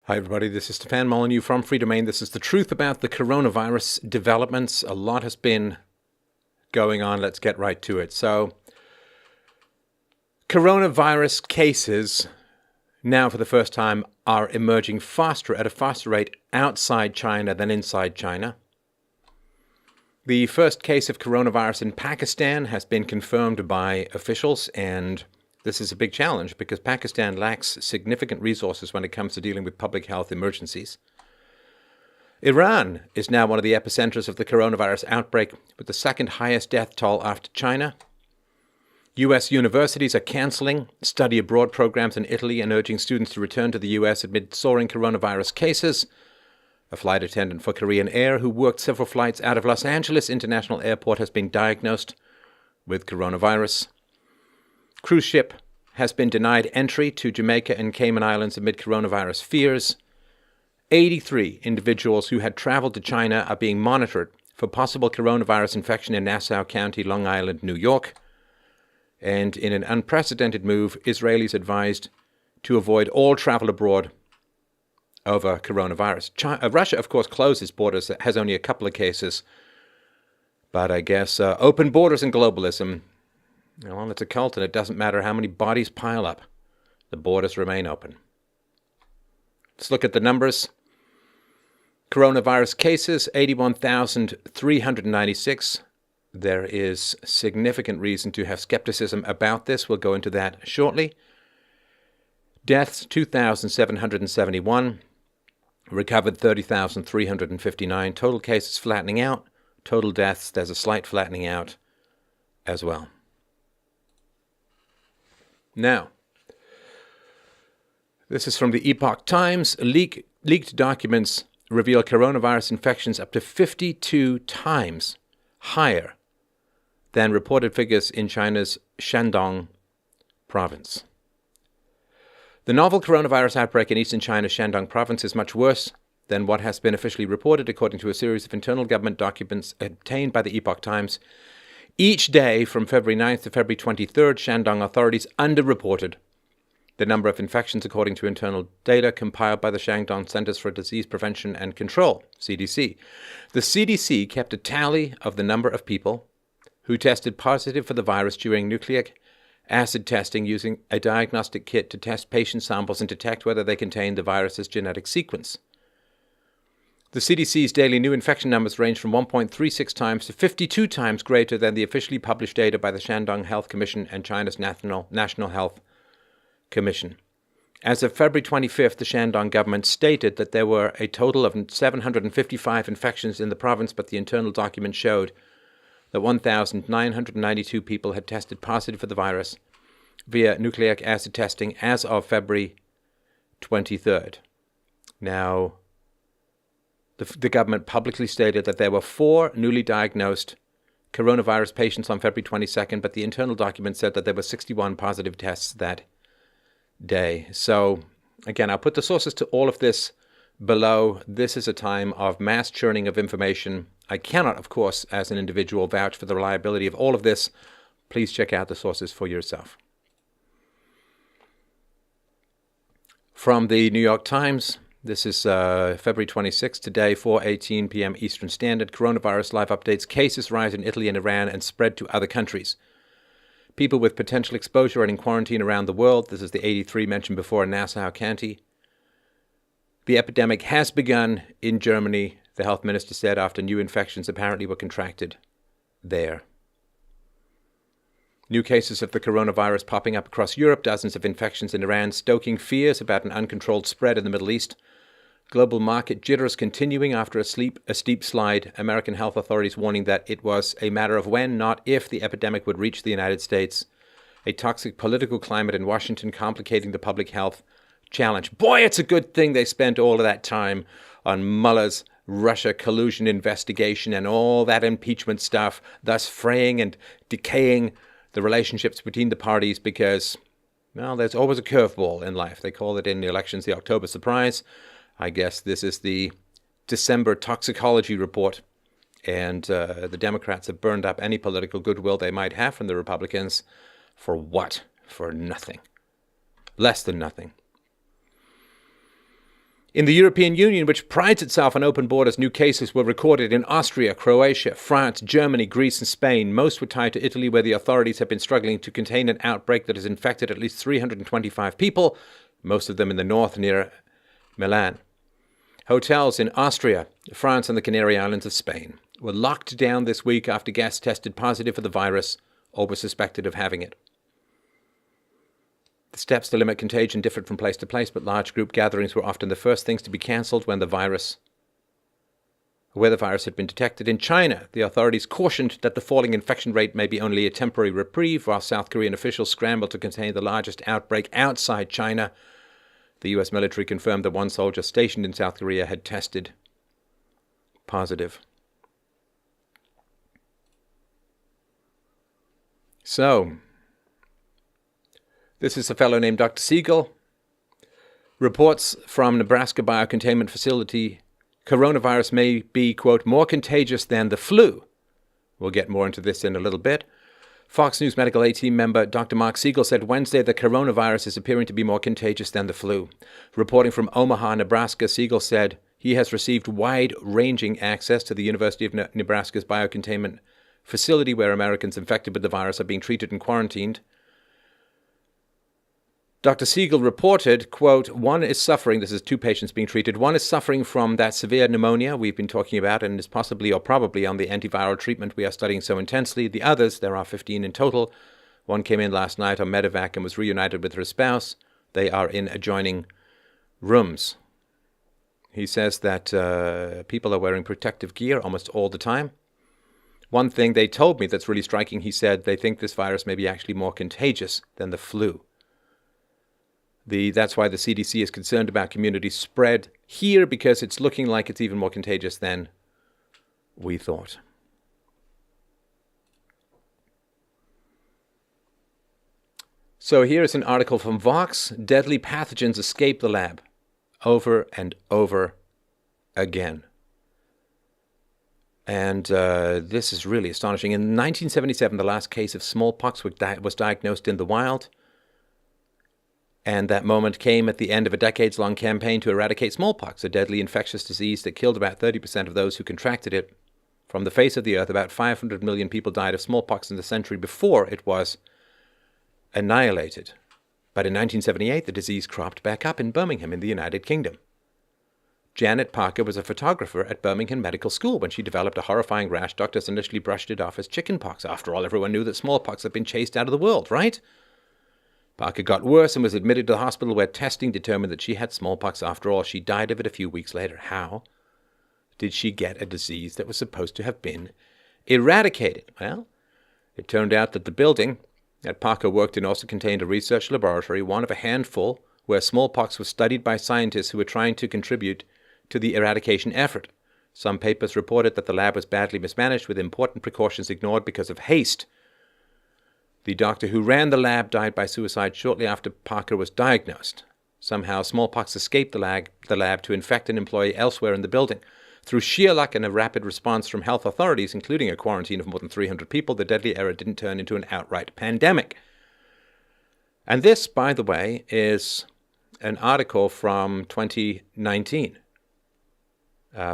Hi everybody, this is Stefan Molyneux from Freedomain. This is the truth about the coronavirus developments. A lot has been going on. Let's get right to it. So, coronavirus cases now for the first time are emerging at a faster rate outside China than inside China. The first case of coronavirus in Pakistan has been confirmed by officials, and this is a big challenge because Pakistan lacks significant resources when it comes to dealing with public health emergencies. Iran is now one of the epicenters of the coronavirus outbreak, with the second highest death toll after China. U.S. universities are cancelling study abroad programs in Italy and urging students to return to the U.S. amid soaring coronavirus cases. A flight attendant for Korean Air who worked several flights out of Los Angeles International Airport has been diagnosed with coronavirus. Cruise ship has been denied entry to Jamaica and Cayman Islands amid coronavirus fears. 83 individuals who had traveled to China are being monitored for possible coronavirus infection in Nassau County, Long Island, New York. And in an unprecedented move, Israelis advised to avoid all travel abroad over coronavirus. Russia, of course, closed its borders. It has only a couple of cases. But I guess open borders and globalism, well, it's a cult, and it doesn't matter how many bodies pile up. The borders remain open. Let's look at the numbers. Coronavirus cases, 81,396. There is significant reason to have skepticism about this. We'll go into that shortly. Deaths, 2,771. Recovered, 30,359. Total cases flattening out. Total deaths, there's a slight flattening out as well. Now, this is from the Epoch Times. Leaked documents reveal coronavirus infections up to 52 times higher than reported figures in China's Shandong province. The novel coronavirus outbreak in eastern China's Shandong province is much worse than what has been officially reported, according to a series of internal government documents obtained by the Epoch Times. Each day from February 9th to February 23rd, Shandong authorities underreported the number of infections according to internal data compiled by the Shandong Centers for Disease Prevention and Control, CDC. The CDC kept a tally of the number of people who tested positive for the virus during nucleic acid testing using a diagnostic kit to test patient samples and detect whether they contained the virus's genetic sequence. The CDC's daily new infection numbers range from 1.36 times to 52 times greater than the officially published data by the Shandong Health Commission and China's National Health Commission. As of February 25th, the Shandong government stated that there were a total of 755 infections in the province, but the internal document showed that 1,992 people had tested positive for the virus via nucleic acid testing as of February 23rd. Now, the government publicly stated that there were 4 newly diagnosed coronavirus patients on February 22nd, but the internal document said that there were 61 positive tests that day. So, again, I'll put the sources to all of this below. This is a time of mass churning of information. I cannot, of course, as an individual, vouch for the reliability of all of this. Please check out the sources for yourself. From the New York Times, this is February 26th, today, 4:18 p.m. Eastern Standard. Coronavirus live updates. Cases rise in Italy and Iran and spread to other countries. People with potential exposure are in quarantine around the world. This is the 83 mentioned before in Nassau County. The epidemic has begun in Germany, the health minister said, after new infections apparently were contracted there. New cases of the coronavirus popping up across Europe, dozens of infections in Iran, stoking fears about an uncontrolled spread in the Middle East. Global market jitters continuing after a steep slide. American health authorities warning that it was a matter of when, not if, the epidemic would reach the United States. A toxic political climate in Washington complicating the public health challenge. Boy, it's a good thing they spent all of that time on Mueller's Russia collusion investigation and all that impeachment stuff, thus fraying and decaying the relationships between the parties because, well, there's always a curveball in life. They call it in the elections the October surprise. I guess this is the December toxicology report, and the Democrats have burned up any political goodwill they might have from the Republicans. For what? For nothing. Less than nothing. In the European Union, which prides itself on open borders, new cases were recorded in Austria, Croatia, France, Germany, Greece, and Spain. Most were tied to Italy, where the authorities have been struggling to contain an outbreak that has infected at least 325 people, most of them in the north near Milan. Hotels in Austria, France, and the Canary Islands of Spain were locked down this week after guests tested positive for the virus or were suspected of having it. The steps to limit contagion differed from place to place, but large group gatherings were often the first things to be cancelled where the virus had been detected. In China, the authorities cautioned that the falling infection rate may be only a temporary reprieve, while South Korean officials scrambled to contain the largest outbreak outside China. The U.S. military confirmed that one soldier stationed in South Korea had tested positive. So, this is a fellow named Dr. Siegel. Reports from Nebraska biocontainment facility, coronavirus may be, quote, more contagious than the flu. We'll get more into this in a little bit. Fox News medical A-team member Dr. Mark Siegel said Wednesday that coronavirus is appearing to be more contagious than the flu. Reporting from Omaha, Nebraska, Siegel said he has received wide-ranging access to the University of Nebraska's biocontainment facility where Americans infected with the virus are being treated and quarantined. Dr. Siegel reported, quote, one is suffering, this is 2 patients being treated, one is suffering from that severe pneumonia we've been talking about and is possibly or probably on the antiviral treatment we are studying so intensely. The others, there are 15 in total. One came in last night on medevac and was reunited with her spouse. They are in adjoining rooms. He says that people are wearing protective gear almost all the time. One thing they told me that's really striking, he said they think this virus may be actually more contagious than the flu. That's why the CDC is concerned about community spread here, because it's looking like it's even more contagious than we thought. So here's an article from Vox. Deadly pathogens escape the lab over and over again. And this is really astonishing. In 1977, the last case of smallpox was diagnosed in the wild. And that moment came at the end of a decades-long campaign to eradicate smallpox, a deadly infectious disease that killed about 30% of those who contracted it. From the face of the earth, about 500 million people died of smallpox in the century before it was annihilated. But in 1978, the disease cropped back up in Birmingham in the United Kingdom. Janet Parker was a photographer at Birmingham Medical School. When she developed a horrifying rash, doctors initially brushed it off as chickenpox. After all, everyone knew that smallpox had been chased out of the world, right? Parker got worse and was admitted to the hospital where testing determined that she had smallpox after all. She died of it a few weeks later. How did she get a disease that was supposed to have been eradicated? Well, it turned out that the building that Parker worked in also contained a research laboratory, one of a handful, where smallpox was studied by scientists who were trying to contribute to the eradication effort. Some papers reported that the lab was badly mismanaged, with important precautions ignored because of haste. The doctor who ran the lab died by suicide shortly after Parker was diagnosed. Somehow, smallpox escaped the lab to infect an employee elsewhere in the building. Through sheer luck and a rapid response from health authorities, including a quarantine of more than 300 people, the deadly error didn't turn into an outright pandemic. And this, by the way, is an article from 2019,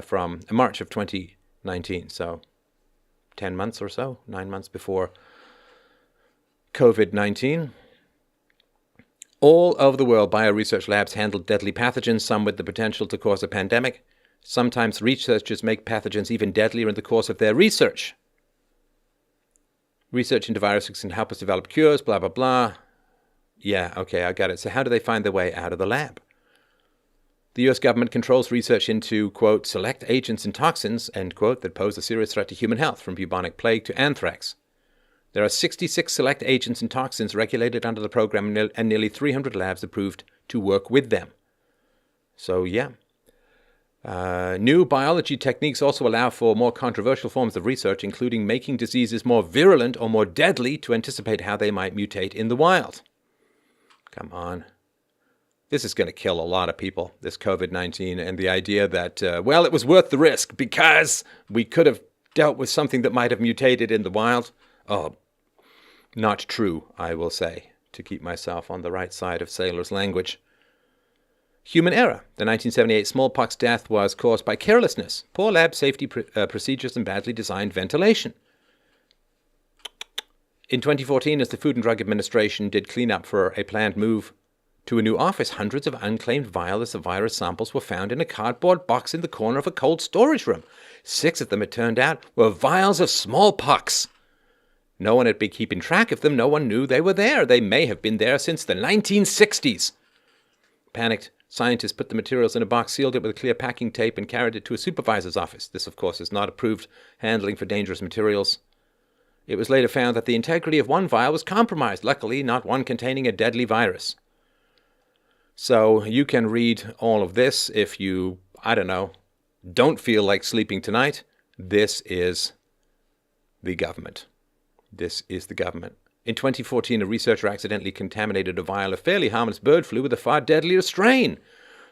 from March of 2019, so 10 months or so, 9 months before COVID-19. All over the world, bioresearch labs handled deadly pathogens, some with the potential to cause a pandemic. Sometimes researchers make pathogens even deadlier in the course of their research. Research into viruses can help us develop cures, blah, blah, blah. Yeah, okay, I got it. So how do they find their way out of the lab? The U.S. government controls research into, quote, select agents and toxins, end quote, that pose a serious threat to human health, from bubonic plague to anthrax. There are 66 select agents and toxins regulated under the program and nearly 300 labs approved to work with them. So, yeah. New biology techniques also allow for more controversial forms of research, including making diseases more virulent or more deadly to anticipate how they might mutate in the wild. Come on. This is going to kill a lot of people, this COVID-19, and the idea that, well, it was worth the risk because we could have dealt with something that might have mutated in the wild. Oh, not true, I will say, to keep myself on the right side of sailor's language. Human error. The 1978 smallpox death was caused by carelessness, poor lab safety procedures, and badly designed ventilation. In 2014, as the Food and Drug Administration did clean up for a planned move to a new office, hundreds of unclaimed vials of virus samples were found in a cardboard box in the corner of a cold storage room. 6 of them, it turned out, were vials of smallpox. No one had been keeping track of them. No one knew they were there. They may have been there since the 1960s. Panicked scientists put the materials in a box, sealed it with clear packing tape, and carried it to a supervisor's office. This, of course, is not approved handling for dangerous materials. It was later found that the integrity of one vial was compromised, luckily not one containing a deadly virus. So you can read all of this if you, don't feel like sleeping tonight. This is the government. This is the government. In 2014, a researcher accidentally contaminated a vial of fairly harmless bird flu with a far deadlier strain.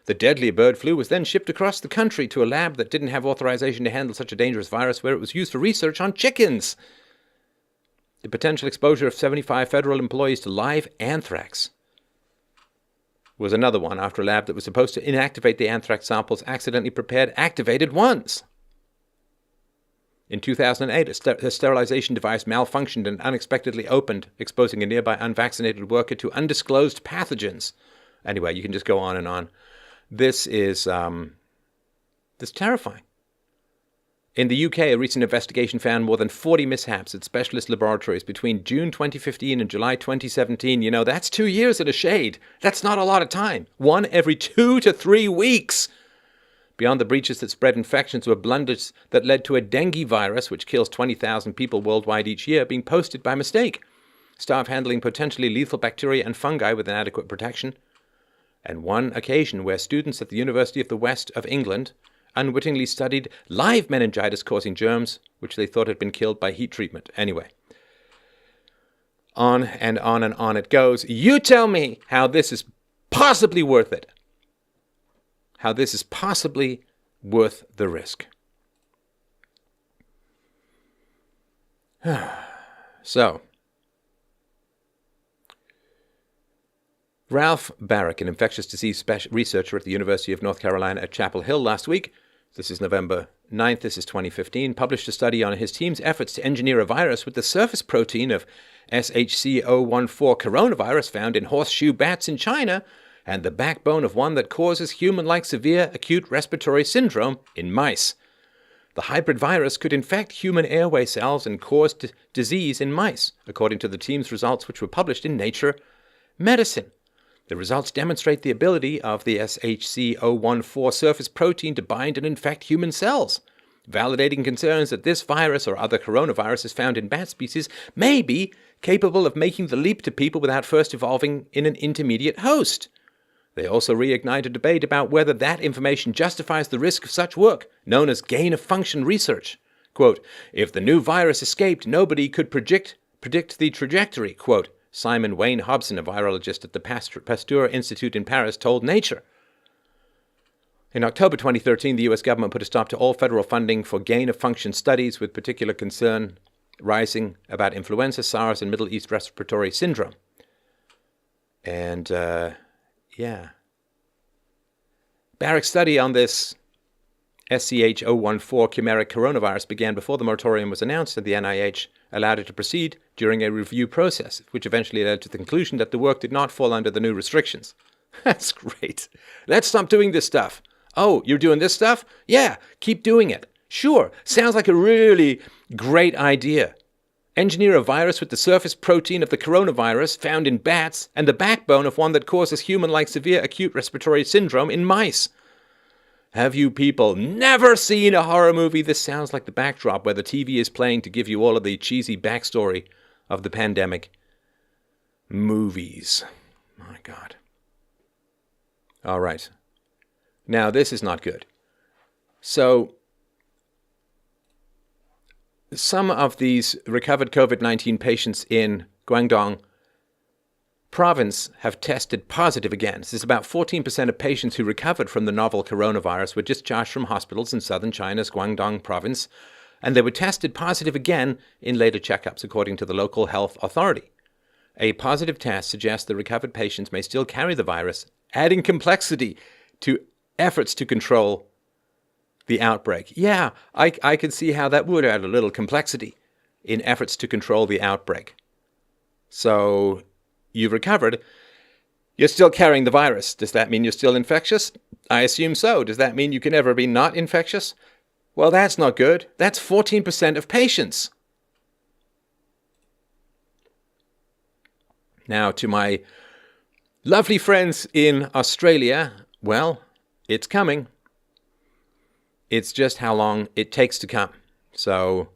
The deadlier bird flu was then shipped across the country to a lab that didn't have authorization to handle such a dangerous virus, where it was used for research on chickens. The potential exposure of 75 federal employees to live anthrax was another one, after a lab that was supposed to inactivate the anthrax samples accidentally prepared activated ones. In 2008, a sterilization device malfunctioned and unexpectedly opened, exposing a nearby unvaccinated worker to undisclosed pathogens. Anyway, you can just go on and on. This is terrifying. In the UK, a recent investigation found more than 40 mishaps at specialist laboratories between June 2015 and July 2017. That's 2 years in a shade. That's not a lot of time. 1 every 2 to 3 weeks. Beyond the breaches that spread infections were blunders that led to a dengue virus, which kills 20,000 people worldwide each year, being posted by mistake. Staff handling potentially lethal bacteria and fungi with inadequate protection. And one occasion where students at the University of the West of England unwittingly studied live meningitis-causing germs, which they thought had been killed by heat treatment. Anyway, on and on and on it goes. You tell me how this is possibly worth it. How this is possibly worth the risk. So, Ralph Barrick, an infectious disease researcher at the University of North Carolina at Chapel Hill last week, this is November 9th, this is 2015, published a study on his team's efforts to engineer a virus with the surface protein of SHC-014 coronavirus found in horseshoe bats in China and the backbone of one that causes human-like severe acute respiratory syndrome in mice. The hybrid virus could infect human airway cells and cause disease in mice, according to the team's results, which were published in Nature Medicine. The results demonstrate the ability of the SHC-014 surface protein to bind and infect human cells, validating concerns that this virus or other coronaviruses found in bat species may be capable of making the leap to people without first evolving in an intermediate host. They also reignite a debate about whether that information justifies the risk of such work, known as gain-of-function research. Quote, if the new virus escaped, nobody could predict the trajectory, quote, Simon Wayne Hobson, a virologist at the Pasteur Institute in Paris, told Nature. In October 2013, the U.S. government put a stop to all federal funding for gain-of-function studies, with particular concern rising about influenza, SARS, and Middle East respiratory syndrome. And, Barrick's study on this SCH-014 chimeric coronavirus began before the moratorium was announced, and the NIH allowed it to proceed during a review process, which eventually led to the conclusion that the work did not fall under the new restrictions. That's great. Let's stop doing this stuff. Oh, you're doing this stuff? Yeah, keep doing it. Sure, sounds like a really great idea. Engineer a virus with the surface protein of the coronavirus found in bats and the backbone of one that causes human-like severe acute respiratory syndrome in mice. Have you people never seen a horror movie? This sounds like the backdrop where the TV is playing to give you all of the cheesy backstory of the pandemic. Movies. My God. All right. Now, this is not good. So, some of these recovered COVID-19 patients in Guangdong province have tested positive again. This is about 14% of patients who recovered from the novel coronavirus were discharged from hospitals in southern China's Guangdong province, and they were tested positive again in later checkups, according to the local health authority. A positive test suggests the recovered patients may still carry the virus, adding complexity to efforts to control the outbreak. Yeah, I can see how that would add a little complexity in efforts to control the outbreak. So you've recovered. You're still carrying the virus. Does that mean you're still infectious? I assume so. Does that mean you can never be not infectious? Well, that's not good. That's 14% of patients. Now, to my lovely friends in Australia, well, it's coming. It's just how long it takes to come. So,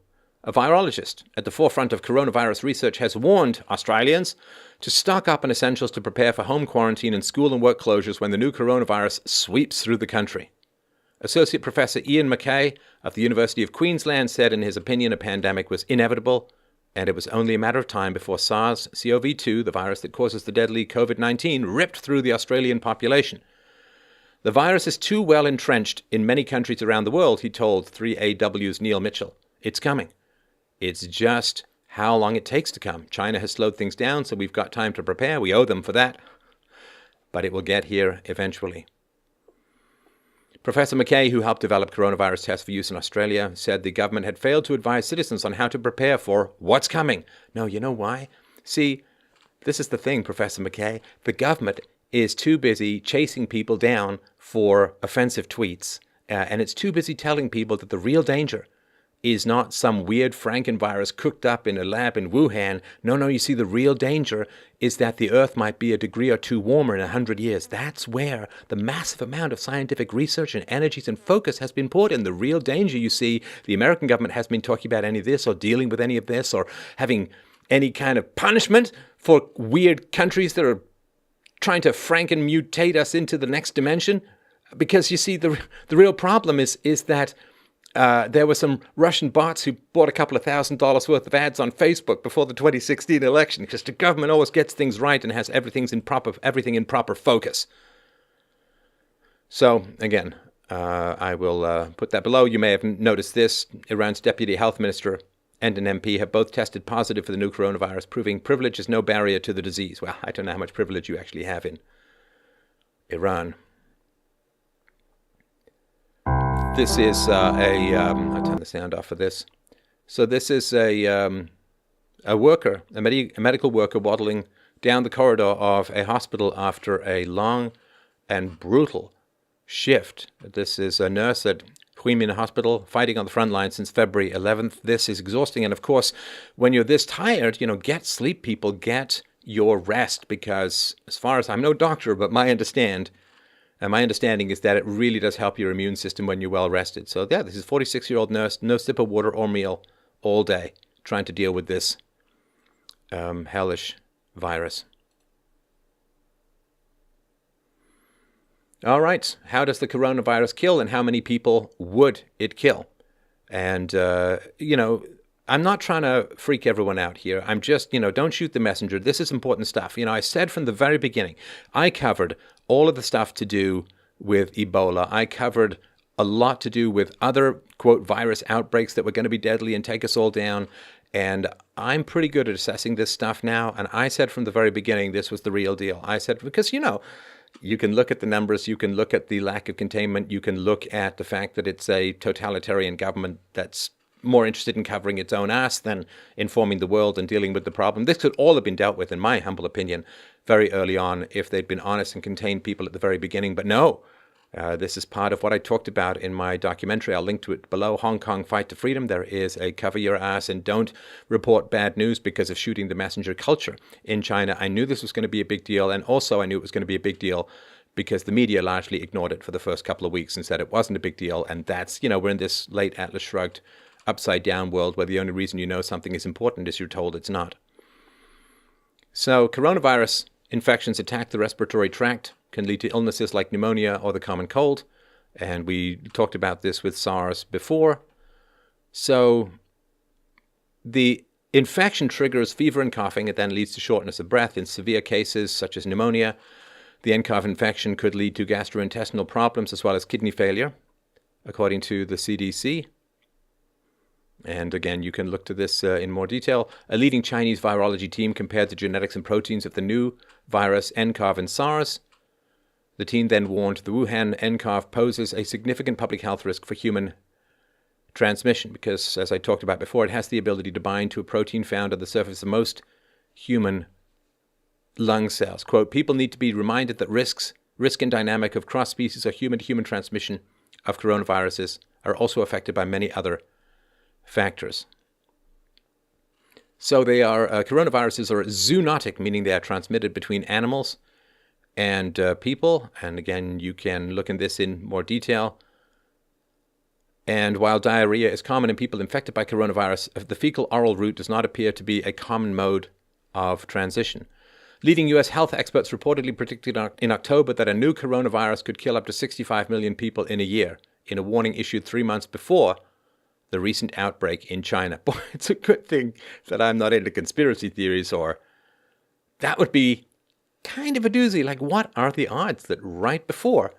a virologist at the forefront of coronavirus research has warned Australians to stock up on essentials to prepare for home quarantine and school and work closures when the new coronavirus sweeps through the country. Associate Professor Ian Mackay of the University of Queensland said in his opinion a pandemic was inevitable and it was only a matter of time before SARS-CoV-2, the virus that causes the deadly COVID-19, ripped through the Australian population. The virus is too well entrenched in many countries around the world, he told 3AW's Neil Mitchell. It's coming. It's just how long it takes to come. China has slowed things down, so we've got time to prepare. We owe them for that. But it will get here eventually. Professor Mackay, who helped develop coronavirus tests for use in Australia, said the government had failed to advise citizens on how to prepare for what's coming. No, you know why? See, this is the thing, Professor Mackay. The government is too busy chasing people down for offensive tweets, and it's too busy telling people that the real danger is not some weird Frankenvirus cooked up in a lab in Wuhan. No, you see, the real danger is that the Earth might be a degree or two warmer in 100 years. That's where the massive amount of scientific research and energies and focus has been poured in. The real danger, you see, the American government hasn't been talking about any of this or dealing with any of this or having any kind of punishment for weird countries that are trying to Franken-mutate us into the next dimension. Because, you see, the real problem is that there were some Russian bots who bought a couple of $1,000s worth of ads on Facebook before the 2016 election, because the government always gets things right and has everything in proper focus. So, again, I will put that below. You may have noticed this. Iran's deputy health minister and an MP have both tested positive for the new coronavirus, proving privilege is no barrier to the disease. Well, I don't know how much privilege you actually have in Iran. This is I'll turn the sound off for this. So this is a medical worker waddling down the corridor of a hospital after a long and brutal shift. This is a nurse at Cayman Hospital fighting on the front line since February 11th. This is exhausting. And of course, when you're this tired, get sleep, people, get your rest, because as far as I'm no doctor, but my understanding is that it really does help your immune system when you're well rested. So yeah, this is a 46-year-old nurse, no sip of water or meal all day, trying to deal with this hellish virus. All right, how does the coronavirus kill, and how many people would it kill? And, I'm not trying to freak everyone out here. I'm just, don't shoot the messenger. This is important stuff. I said from the very beginning, I covered all of the stuff to do with Ebola. I covered a lot to do with other, quote, virus outbreaks that were going to be deadly and take us all down. And I'm pretty good at assessing this stuff now. And I said from the very beginning, this was the real deal. I said, because, you can look at the numbers, you can look at the lack of containment, you can look at the fact that it's a totalitarian government that's more interested in covering its own ass than informing the world and dealing with the problem. This could all have been dealt with, in my humble opinion, very early on if they'd been honest and contained people at the very beginning. But no, this is part of what I talked about in my documentary. I'll link to it below, Hong Kong Fight to Freedom. There is a cover your ass and don't report bad news because of shooting the messenger culture in China. I knew this was going to be a big deal, and also I knew it was going to be a big deal because the media largely ignored it for the first couple of weeks and said it wasn't a big deal. And that's, we're in this late Atlas Shrugged upside down world where the only reason you know something is important is you're told it's not. So coronavirus infections attack the respiratory tract, can lead to illnesses like pneumonia or the common cold. And we talked about this with SARS before. So the infection triggers fever and coughing. It then leads to shortness of breath in severe cases such as pneumonia. The nCoV infection could lead to gastrointestinal problems as well as kidney failure, according to the CDC. And again, you can look to this in more detail. A leading Chinese virology team compared the genetics and proteins of the new virus, nCoV and SARS. The team then warned the Wuhan nCoV poses a significant public health risk for human transmission because, as I talked about before, it has the ability to bind to a protein found on the surface of most human lung cells. Quote, people need to be reminded that risk and dynamic of cross-species or human-to-human transmission of coronaviruses are also affected by many other factors. So they are, coronaviruses are zoonotic, meaning they are transmitted between animals and people. And again, you can look in this in more detail. And while diarrhea is common in people infected by coronavirus, the fecal-oral route does not appear to be a common mode of transition. Leading U.S. health experts reportedly predicted in October that a new coronavirus could kill up to 65 million people in a year, in a warning issued 3 months before the recent outbreak in China. Boy, it's a good thing that I'm not into conspiracy theories, or that would be kind of a doozy. Like, what are the odds that right before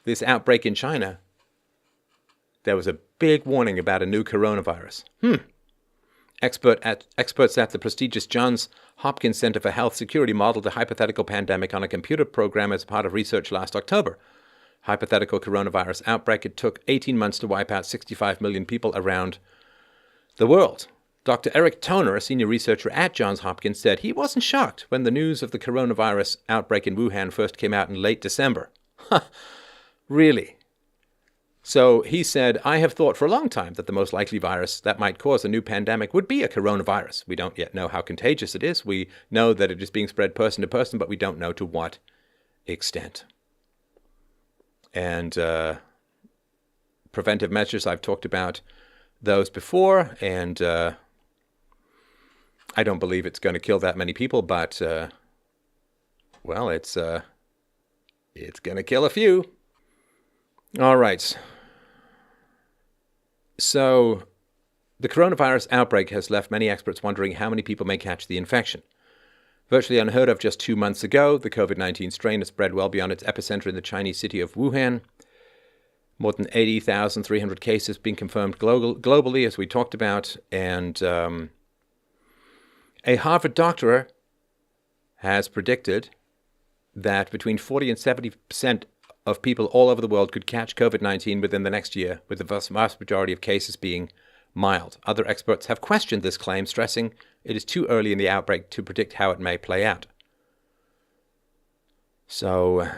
this outbreak in China, there was a big warning about a new coronavirus? Experts at the prestigious Johns Hopkins Center for Health Security modeled a hypothetical pandemic on a computer program as part of research last October. Hypothetical coronavirus outbreak. It took 18 months to wipe out 65 million people around the world. Dr. Eric Toner, a senior researcher at Johns Hopkins, said he wasn't shocked when the news of the coronavirus outbreak in Wuhan first came out in late December. Really? So he said, I have thought for a long time that the most likely virus that might cause a new pandemic would be a coronavirus. We don't yet know how contagious it is. We know that it is being spread person to person, but we don't know to what extent. And preventive measures, I've talked about those before, and I don't believe it's going to kill that many people, but, well, it's going to kill a few. All right. So the coronavirus outbreak has left many experts wondering how many people may catch the infection. Virtually unheard of just 2 months ago, the COVID-19 strain has spread well beyond its epicenter in the Chinese city of Wuhan. More than 80,300 cases being confirmed globally, as we talked about. And a Harvard doctor has predicted that between 40 and 70% of people all over the world could catch COVID-19 within the next year, with the vast majority of cases being mild. Other experts have questioned this claim, stressing it is too early in the outbreak to predict how it may play out. So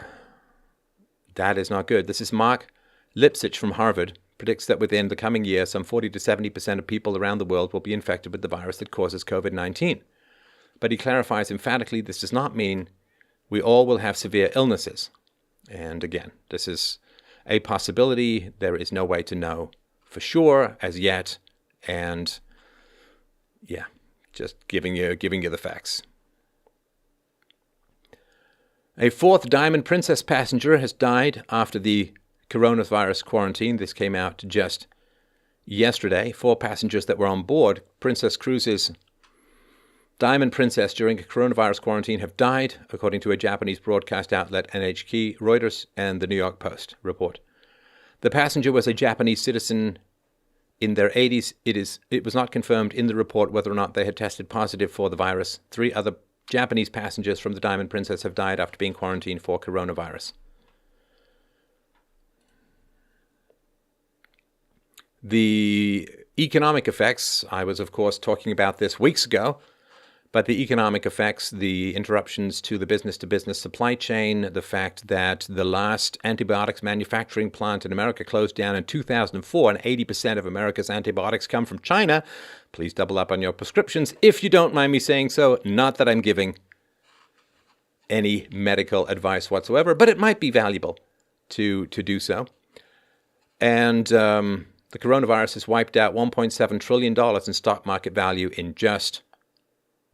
that is not good. This is Mark Lipsitch from Harvard, predicts that within the coming year, some 40 to 70% of people around the world will be infected with the virus that causes COVID-19. But he clarifies emphatically this does not mean we all will have severe illnesses. And again, this is a possibility. There is no way to know for sure as yet. And yeah, just giving you the facts. A fourth Diamond Princess passenger has died after the coronavirus quarantine. This came out just yesterday. 4 passengers that were on board Princess Cruises Diamond Princess during a coronavirus quarantine have died, according to a Japanese broadcast outlet NHK, Reuters, and the New York Post report. The passenger was a Japanese citizen in their 80s. It was not confirmed in the report whether or not they had tested positive for the virus. 3 other Japanese passengers from the Diamond Princess have died after being quarantined for coronavirus. The economic effects, I was, of course, talking about this weeks ago, but the economic effects, the interruptions to the business-to-business supply chain, the fact that the last antibiotics manufacturing plant in America closed down in 2004, and 80% of America's antibiotics come from China. Please double up on your prescriptions, if you don't mind me saying so. Not that I'm giving any medical advice whatsoever, but it might be valuable to do so. And the coronavirus has wiped out $1.7 trillion in stock market value in just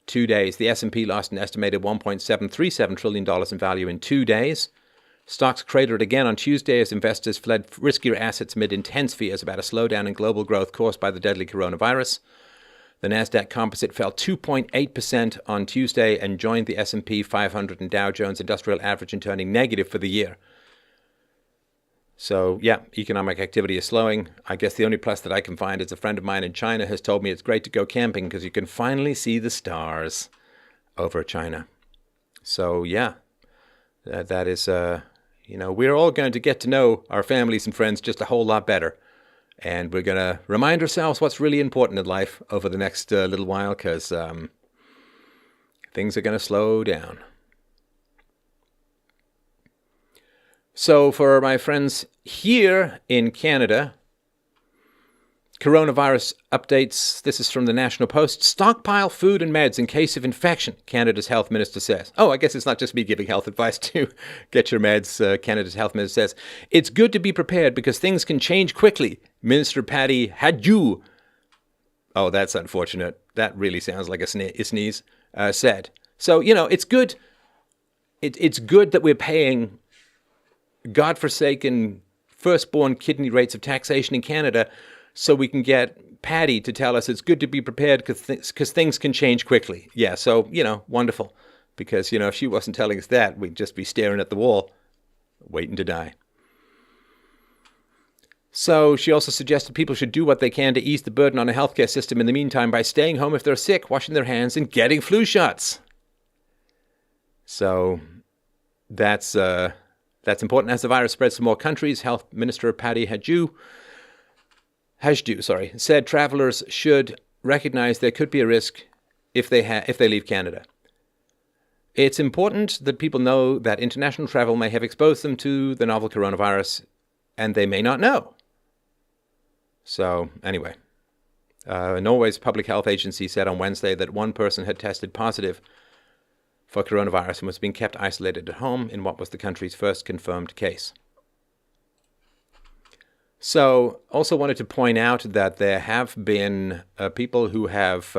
2 days. The S&P lost an estimated $1.737 trillion in value in 2 days. Stocks cratered again on Tuesday as investors fled riskier assets amid intense fears about a slowdown in global growth caused by the deadly coronavirus. The Nasdaq Composite fell 2.8% on Tuesday and joined the S&P 500 and Dow Jones Industrial Average in turning negative for the year. So, yeah, economic activity is slowing. I guess the only plus that I can find is a friend of mine in China has told me it's great to go camping because you can finally see the stars over China. So, yeah, that is we're all going to get to know our families and friends just a whole lot better. And we're going to remind ourselves what's really important in life over the next little while, because things are going to slow down. So for my friends here in Canada, coronavirus updates. This is from the National Post. Stockpile food and meds in case of infection, Canada's health minister says. Oh, I guess it's not just me giving health advice to get your meds. Canada's health minister says, it's good to be prepared because things can change quickly. Minister Patty Hadju, oh, that's unfortunate. That really sounds like a sneeze, said. So, it's good. It's good that we're paying godforsaken firstborn kidney rates of taxation in Canada so we can get Patty to tell us it's good to be prepared because things can change quickly. Yeah, so, wonderful. Because, if she wasn't telling us that, we'd just be staring at the wall, waiting to die. So she also suggested people should do what they can to ease the burden on a healthcare system in the meantime by staying home if they're sick, washing their hands, and getting flu shots. So that's important. As the virus spreads to more countries, Health Minister Patty Hadju said travelers should recognize there could be a risk if they leave Canada. It's important that people know that international travel may have exposed them to the novel coronavirus, and they may not know. So, anyway, Norway's public health agency said on Wednesday that one person had tested positive for coronavirus and was being kept isolated at home in what was the country's first confirmed case. So, also wanted to point out that there have been people who have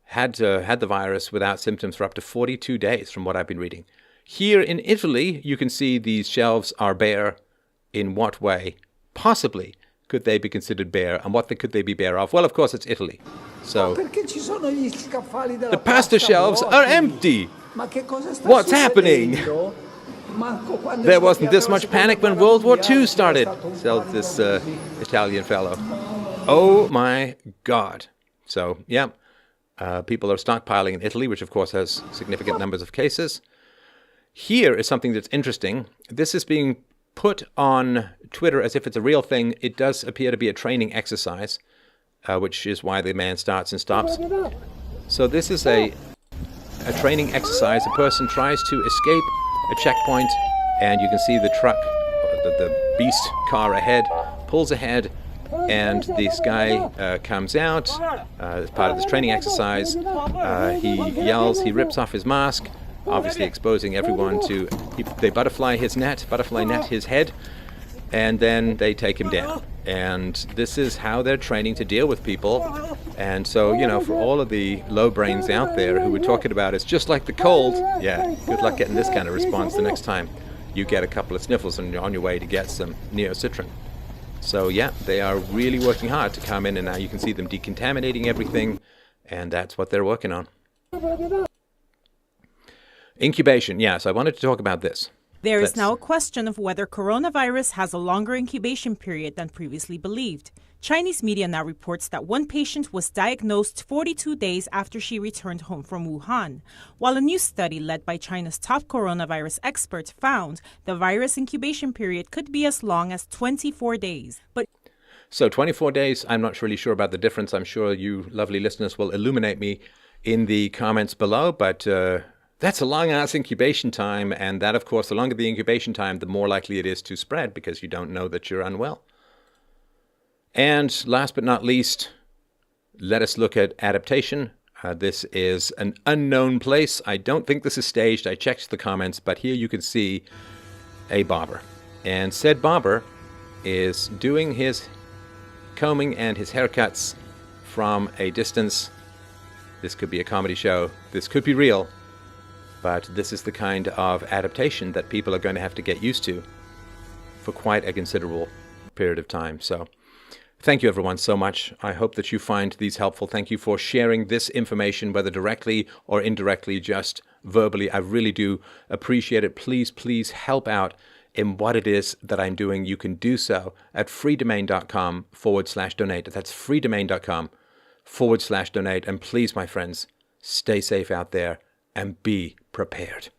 had the virus without symptoms for up to 42 days, from what I've been reading. Here in Italy, you can see these shelves are bare. In what way, possibly, could they be considered bare, and what could they be bare of? Well, of course, it's Italy. So, the pasta shelves are empty. What's happening? There wasn't this much panic when World War II started, said this Italian fellow. Oh my God. So, yeah, people are stockpiling in Italy, which of course has significant numbers of cases. Here is something that's interesting. This is being put on Twitter as if it's a real thing. It does appear to be a training exercise, which is why the man starts and stops. So this is a training exercise. A person tries to escape a checkpoint, and you can see the truck, the beast car ahead, pulls ahead, and this guy comes out as part of this training exercise. He yells, he rips off his mask, obviously exposing everyone to, they butterfly net his head, and then they take him down. And this is how they're training to deal with people. And so, for all of the low brains out there who were talking about it's just like the cold, yeah, good luck getting this kind of response the next time you get a couple of sniffles and you're on your way to get some neocitrin. So, yeah, they are really working hard to come in, and now you can see them decontaminating everything, and that's what they're working on. Incubation, yes, I wanted to talk about this. There is now a question of whether coronavirus has a longer incubation period than previously believed. Chinese media now reports that one patient was diagnosed 42 days after she returned home from Wuhan, while a new study led by China's top coronavirus experts found the virus incubation period could be as long as 24 days. So 24 days, I'm not really sure about the difference. I'm sure you lovely listeners will illuminate me in the comments below, but that's a long-ass incubation time, and that, of course, the longer the incubation time, the more likely it is to spread because you don't know that you're unwell. And last but not least, let us look at adaptation. This is an unknown place. I don't think this is staged. I checked the comments, but here you can see a barber. And said barber is doing his combing and his haircuts from a distance. This could be a comedy show. This could be real. But this is the kind of adaptation that people are going to have to get used to for quite a considerable period of time. So thank you, everyone, so much. I hope that you find these helpful. Thank you for sharing this information, whether directly or indirectly, just verbally. I really do appreciate it. Please, please help out in what it is that I'm doing. You can do so at freedomain.com/donate. That's freedomain.com/donate. And please, my friends, stay safe out there and be prepared.